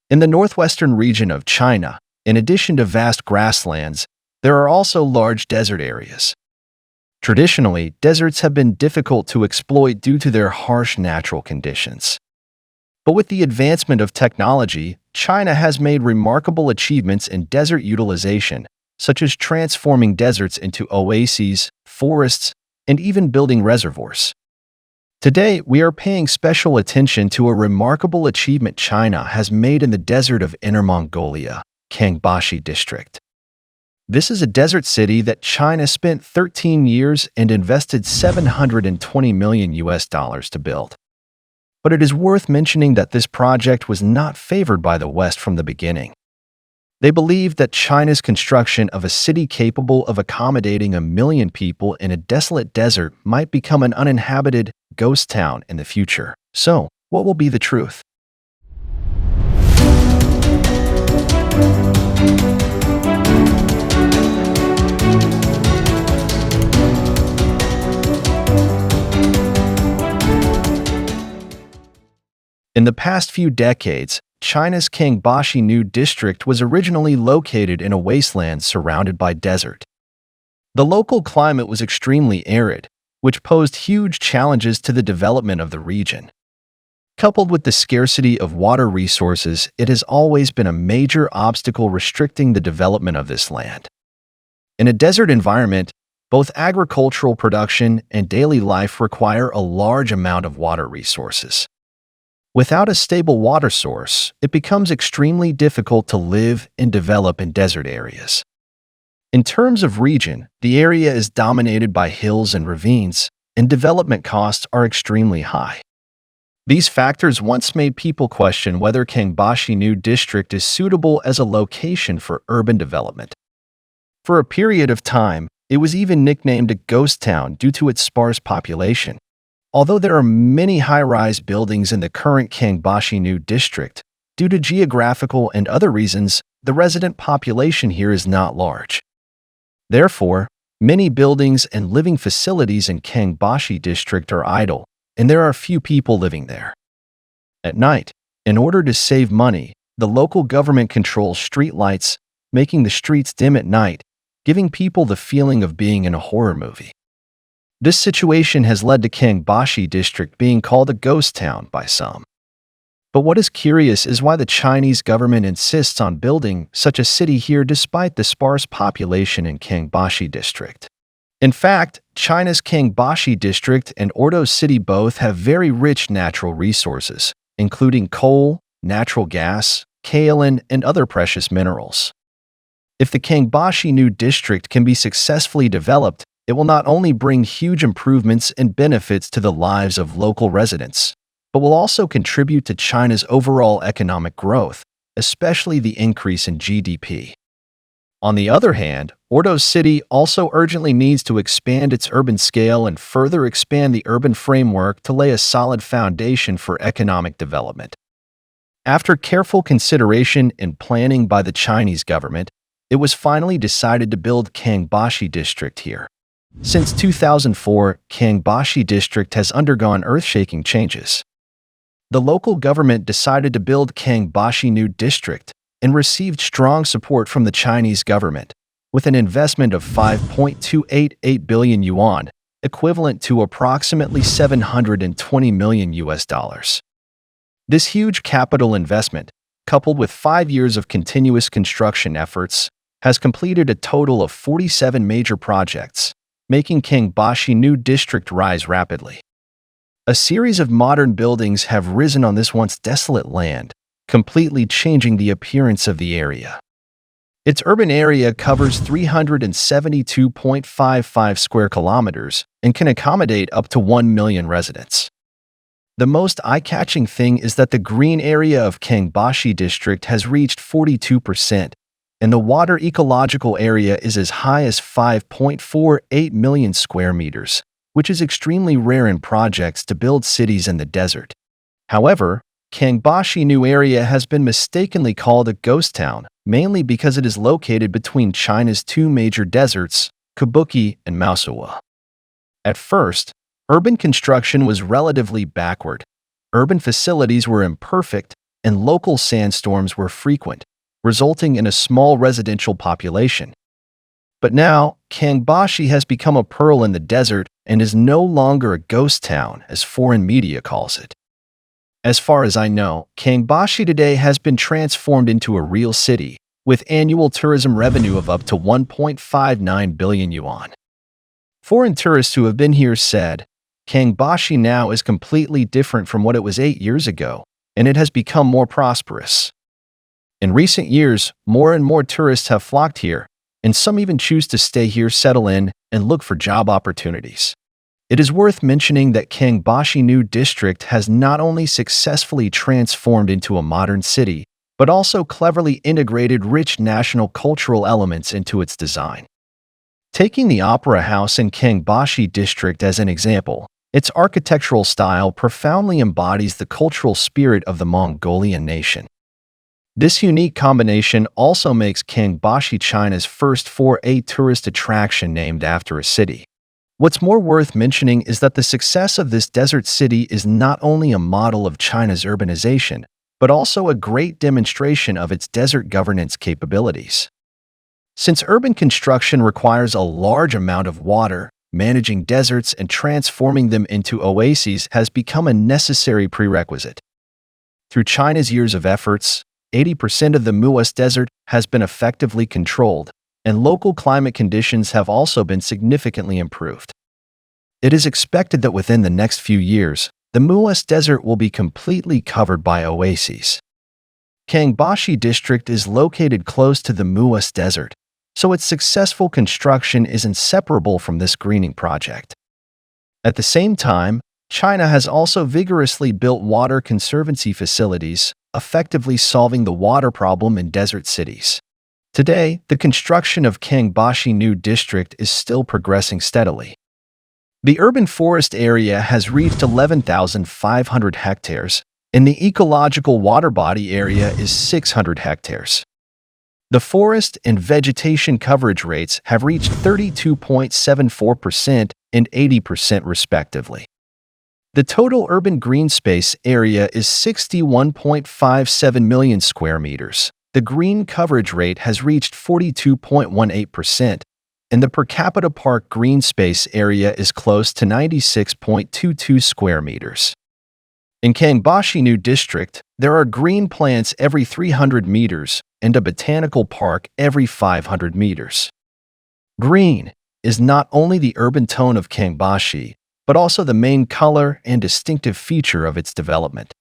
In the northwestern region of China, in addition to vast grasslands, there are also large desert areas. Traditionally, deserts have been difficult to exploit due to their harsh natural conditions. But with the advancement of technology, China has made remarkable achievements in desert utilization, such as transforming deserts into oases, forests, and even building reservoirs. Today, we are paying special attention to a remarkable achievement China has made in the desert of Inner Mongolia, Kangbashi District. This is a desert city that China spent 13 years and invested $720 million to build. But it is worth mentioning that this project was not favored by the West from the beginning. They believed that China's construction of a city capable of accommodating 1 million people in a desolate desert might become an uninhabited ghost town in the future. So, what will be the truth? In the past few decades, China's Kangbashi District was originally located in a wasteland surrounded by desert. The local climate was extremely arid, which posed huge challenges to the development of the region. Coupled with the scarcity of water resources, it has always been a major obstacle restricting the development of this land. In a desert environment, both agricultural production and daily life require a large amount of water resources. Without a stable water source, it becomes extremely difficult to live and develop in desert areas. In terms of region, the area is dominated by hills and ravines, and development costs are extremely high. These factors once made people question whether Kangbashi District is suitable as a location for urban development. For a period of time, it was even nicknamed a ghost town due to its sparse population. Although there are many high-rise buildings in the current Kangbashi District, due to geographical and other reasons, the resident population here is not large. Therefore, many buildings and living facilities in Kangbashi District are idle, and there are few people living there. At night, in order to save money, the local government controls street lights, making the streets dim at night, giving people the feeling of being in a horror movie. This situation has led to Kangbashi District being called a ghost town by some. But what is curious is why the Chinese government insists on building such a city here despite the sparse population in Kangbashi District. In fact, China's Kangbashi District and Ordo City both have very rich natural resources, including coal, natural gas, kaolin, and other precious minerals. If the Kangbashi District can be successfully developed, it will not only bring huge improvements and benefits to the lives of local residents, but will also contribute to China's overall economic growth, especially the increase in GDP. On the other hand, Ordo City also urgently needs to expand its urban scale and further expand the urban framework to lay a solid foundation for economic development. After careful consideration and planning by the Chinese government, it was finally decided to build Kangbashi District here. Since 2004, Kangbashi District has undergone earth-shaking changes. The local government decided to build Kangbashi District and received strong support from the Chinese government, with an investment of 5.288 billion yuan, equivalent to approximately $720 million. This huge capital investment, coupled with 5 years of continuous construction efforts, has completed a total of 47 major projects, making Kangbashi District rise rapidly. A series of modern buildings have risen on this once desolate land, completely changing the appearance of the area. Its urban area covers 372.55 square kilometers and can accommodate up to 1 million residents. The most eye-catching thing is that the green area of Kangbashi District has reached 42%, and the water ecological area is as high as 5.48 million square meters, which is extremely rare in projects to build cities in the desert. However, Kangbashi area has been mistakenly called a ghost town, mainly because it is located between China's two major deserts, Kabuki and Mausawa. At first, urban construction was relatively backward. Urban facilities were imperfect, and local sandstorms were frequent, resulting in a small residential population. But now, Kangbashi has become a pearl in the desert and is no longer a ghost town, as foreign media calls it. As far as I know, Kangbashi today has been transformed into a real city, with annual tourism revenue of up to 1.59 billion yuan. Foreign tourists who have been here said, Kangbashi now is completely different from what it was 8 years ago, and it has become more prosperous. In recent years, more and more tourists have flocked here, and some even choose to stay here, settle in, and look for job opportunities. It is worth mentioning that Kangbashi New District has not only successfully transformed into a modern city, but also cleverly integrated rich national cultural elements into its design. Taking the Opera House in Kangbashi District as an example, its architectural style profoundly embodies the cultural spirit of the Mongolian nation. This unique combination also makes Kangbashi China's first 4A tourist attraction named after a city. What's more worth mentioning is that the success of this desert city is not only a model of China's urbanization, but also a great demonstration of its desert governance capabilities. Since urban construction requires a large amount of water, managing deserts and transforming them into oases has become a necessary prerequisite. Through China's years of efforts, 80% of the Muas Desert has been effectively controlled, and local climate conditions have also been significantly improved. It is expected that within the next few years, the Muas Desert will be completely covered by oases. Kangbashi District is located close to the Muas Desert, so its successful construction is inseparable from this greening project. At the same time, China has also vigorously built water conservancy facilities, effectively solving the water problem in desert cities. Today, the construction of Kangbashi New District is still progressing steadily. The urban forest area has reached 11,500 hectares, and the ecological water body area is 600 hectares. The forest and vegetation coverage rates have reached 32.74% and 80% respectively. The total urban green space area is 61.57 million square meters. The green coverage rate has reached 42.18%, and the per capita park green space area is close to 96.22 square meters. In Kangbashi New District, there are green plants every 300 meters and a botanical park every 500 meters. Green is not only the urban tone of Kangbashi, but also the main color and distinctive feature of its development.